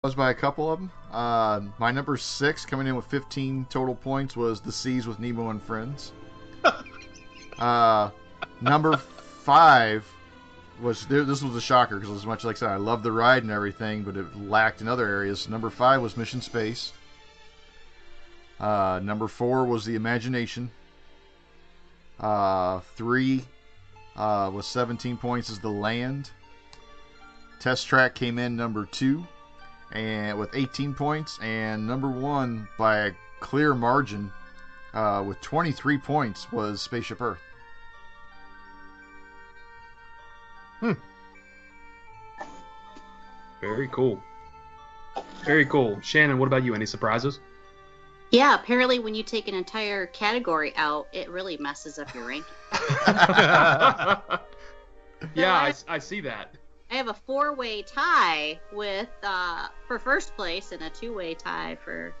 Was by a couple of them. My number 6, coming in with 15 total points, was The Seas with Nemo and Friends. Number 5 was, this was a shocker because as much like I said, I loved the ride and everything, but it lacked in other areas. Number 5 was Mission Space. Number 4 was The Imagination. 3 with 17 points is The Land. Test Track came in number 2 and with 18 points, and number 1 by a clear margin with 23 points was Spaceship Earth. Very cool. Very cool. Shannon, what about you? Any surprises? Yeah, apparently when you take an entire category out, it really messes up your ranking. Yeah, I see that. I have a 4-way tie with for first place and a 2-way tie for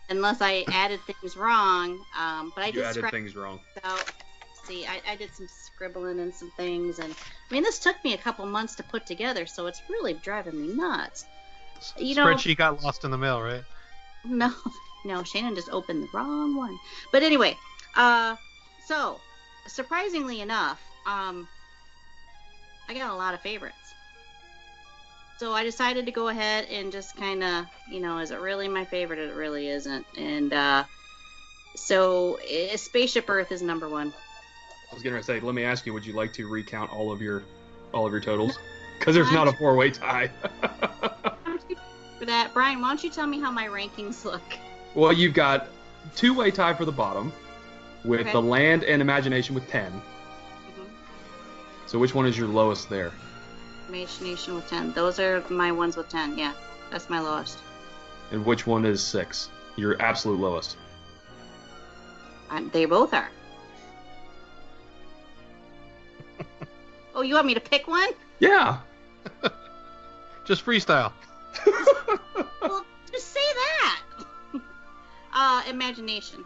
unless I added things wrong. But I You did added things wrong. out. See, I did some scribbling and some things, and I mean this took me a couple months to put together, so it's really driving me nuts. You know, Spreadsheet got lost in the mail, right? No, Shannon just opened the wrong one. But anyway, so surprisingly enough, I got a lot of favorites. So I decided to go ahead and just kind of, is it really my favorite? It really isn't. And so Spaceship Earth is number 1. I was gonna say, let me ask you, would you like to recount all of your totals? Because there's not a 4-way tie. For that, Brian, why don't you tell me how my rankings look? Well, you've got 2-way tie for the bottom, with The Land and Imagination with 10. Mm-hmm. So which one is your lowest there? Imagination with 10. Those are my ones with 10. Yeah, that's my lowest. And which one is 6? Your absolute lowest. They both are. Oh, you want me to pick one? Yeah. Just freestyle. Well, just say that. Imagination.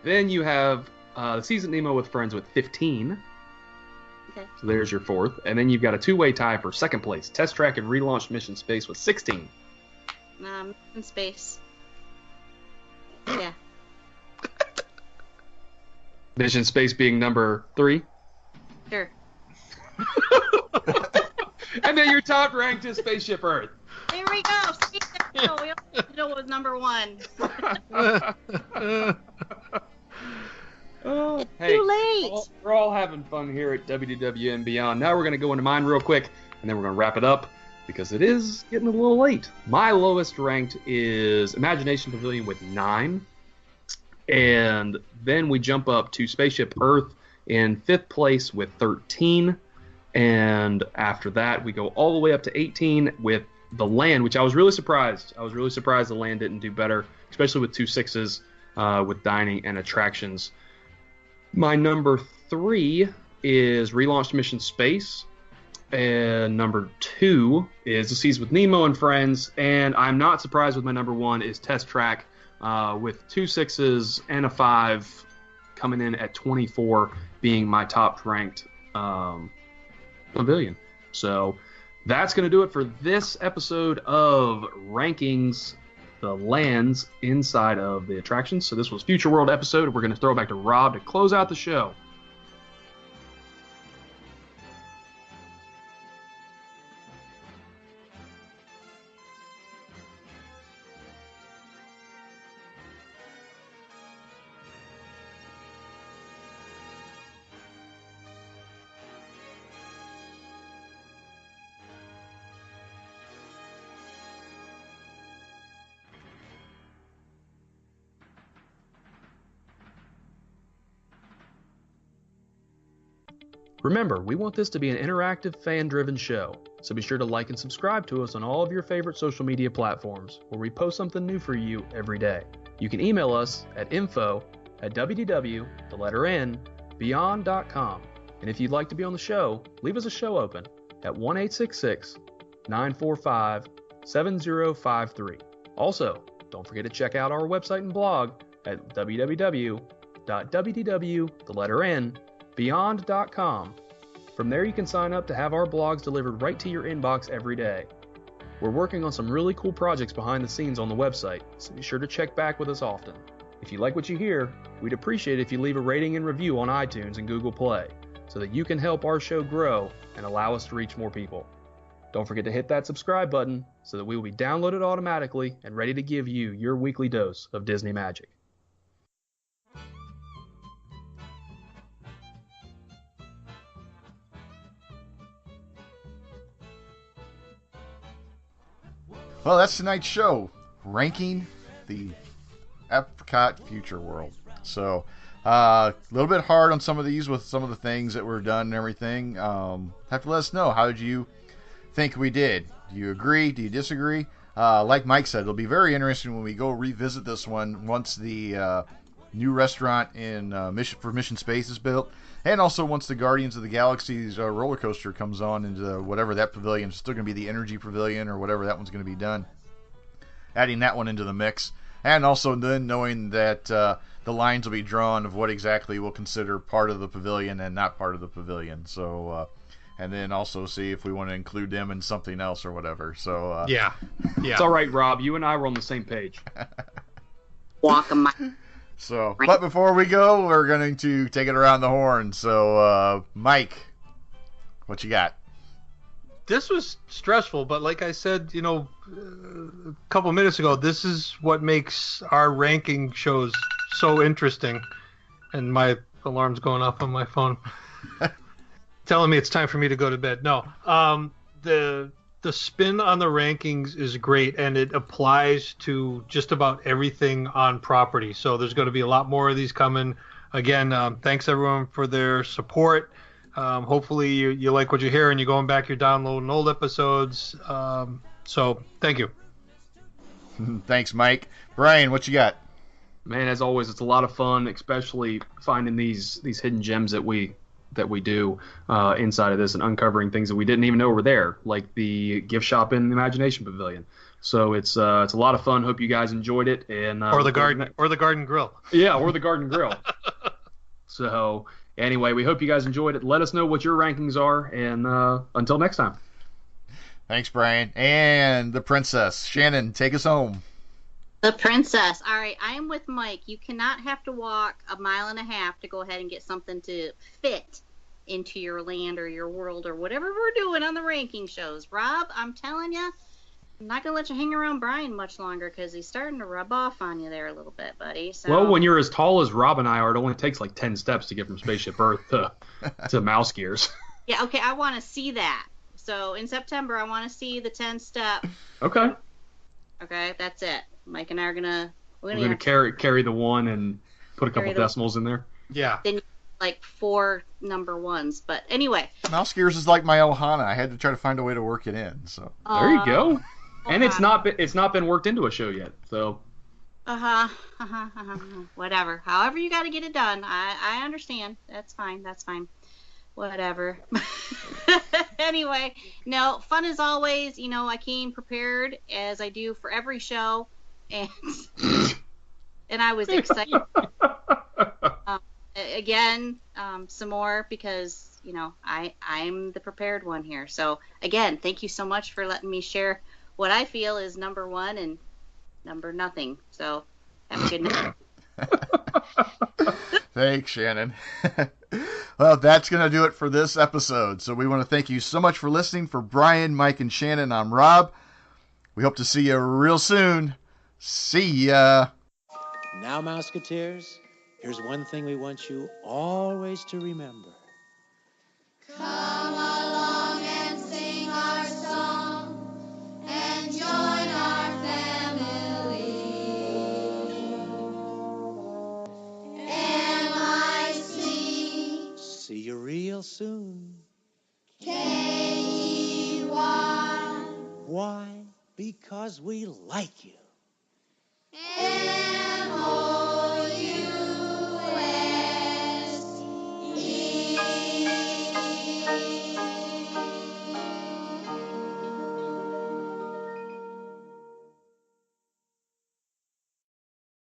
Then you have The Seas at Nemo with Friends with 15. Okay. So there's your 4th. And then you've got a 2-way tie for 2nd place. Test Track and Relaunched Mission Space with 16. In space. Yeah. Mission Space being number 3. Sure. And then your top ranked is Spaceship Earth. There we go. See, we only need to know what was number 1. Oh, Too late. We're all having fun here at WDW Beyond. Now we're going to go into mine real quick, and then we're going to wrap it up because it is getting a little late. My lowest ranked is Imagination Pavilion with 9. And then we jump up to Spaceship Earth in 5th place with 13. And after that, we go all the way up to 18 with The Land, which I was really surprised. I was really surprised The Land didn't do better, especially with 2 6s with dining and attractions. My number 3 is Relaunched Mission Space. And number 2 is The Seas with Nemo and Friends. And I'm not surprised with my number 1 is Test Track with 2 6s and a 5 coming in at 24 being my top ranked pavilion. So that's going to do it for this episode of Rankings the Lands inside of the attractions. So this was Future World episode. We're going to throw it back to Rob to close out the show. Remember, we want this to be an interactive, fan-driven show, so be sure to like and subscribe to us on all of your favorite social media platforms, where we post something new for you every day. You can email us at info@wdw.beyond.com, and if you'd like to be on the show, leave us a show open at 1-866-945-7053. Also, don't forget to check out our website and blog at www.beyond.com, From there you can sign up to have our blogs delivered right to your inbox every day. We're working on some really cool projects behind the scenes on the website, so be sure to check back with us often. If you like what you hear, we'd appreciate it if you leave a rating and review on iTunes and Google Play, so that you can help our show grow and allow us to reach more people. Don't forget to hit that subscribe button so that we will be downloaded automatically and ready to give you your weekly dose of Disney magic. Well, that's tonight's show, ranking the EPCOT Future World. So, a little bit hard on some of these with some of the things that were done and everything. Have to let us know, how did you think we did? Do you agree? Do you disagree? Like Mike said, it'll be very interesting when we go revisit this one once the new restaurant in Mission Space is built, and also once the Guardians of the Galaxy's roller coaster comes on into whatever that pavilion is. Still going to be the Energy Pavilion or whatever that one's going to be done. Adding that one into the mix, and also then knowing that the lines will be drawn of what exactly we'll consider part of the pavilion and not part of the pavilion. So, and then also see if we want to include them in something else or whatever. So Yeah. It's all right, Rob. You and I were on the same page. Walk 'em. So, but before we go, we're going to take it around the horn. So, Mike, what you got? This was stressful, but like I said, a couple minutes ago, this is what makes our ranking shows so interesting. And my alarm's going off on my phone, telling me it's time for me to go to bed. No, the spin on the rankings is great, and it applies to just about everything on property. So there's going to be a lot more of these coming. Again, thanks everyone for their support. Hopefully you like what you hear and you're going back, you're downloading old episodes. So thank you. Thanks, Mike. Brian, what you got? Man, as always, it's a lot of fun, especially finding these hidden gems that we do inside of this and uncovering things that we didn't even know were there, like the gift shop in the Imagination Pavilion. So it's a lot of fun. Hope you guys enjoyed it. And or the garden grill. Yeah, or the garden grill. So anyway, we hope you guys enjoyed it. Let us know what your rankings are, and until next time. Thanks, Brian. And the princess. Shannon, take us home. The princess. All right, I am with Mike. You cannot have to walk 1.5 miles to go ahead and get something to fit into your land or your world or whatever we're doing on the ranking shows. Rob, I'm telling you, I'm not going to let you hang around Brian much longer because he's starting to rub off on you there a little bit, buddy. So, well, when you're as tall as Rob and I are, it only takes like 10 steps to get from Spaceship Earth to Mouse Gears. Yeah, okay, I want to see that. So in September, I want to see the 10-step. Okay. Okay, that's it. Mike and I are we're gonna carry the one and put a couple decimals in there. Yeah. Then like 4 number ones, but anyway. Mouse Gears is like my Ohana. I had to try to find a way to work it in. So there you go. And it's not been worked into a show yet. So. Whatever. However you got to get it done. I understand. That's fine. Whatever. Anyway, no, fun as always. I came prepared as I do for every show, and I was excited. Again, some more because I'm the prepared one here. So again, thank you so much for letting me share what I feel is number one and number nothing. So have a good night. Thanks, Shannon. Well, that's going to do it for this episode. So we want to thank you so much for listening. For Brian, Mike, and Shannon, I'm Rob. We hope to see you real soon. See ya. Now, Mouseketeers, here's one thing we want you always to remember. Come along and sing our song and join our family. M-I-C. See you real soon. K-E-Y. Why? Because we like you. M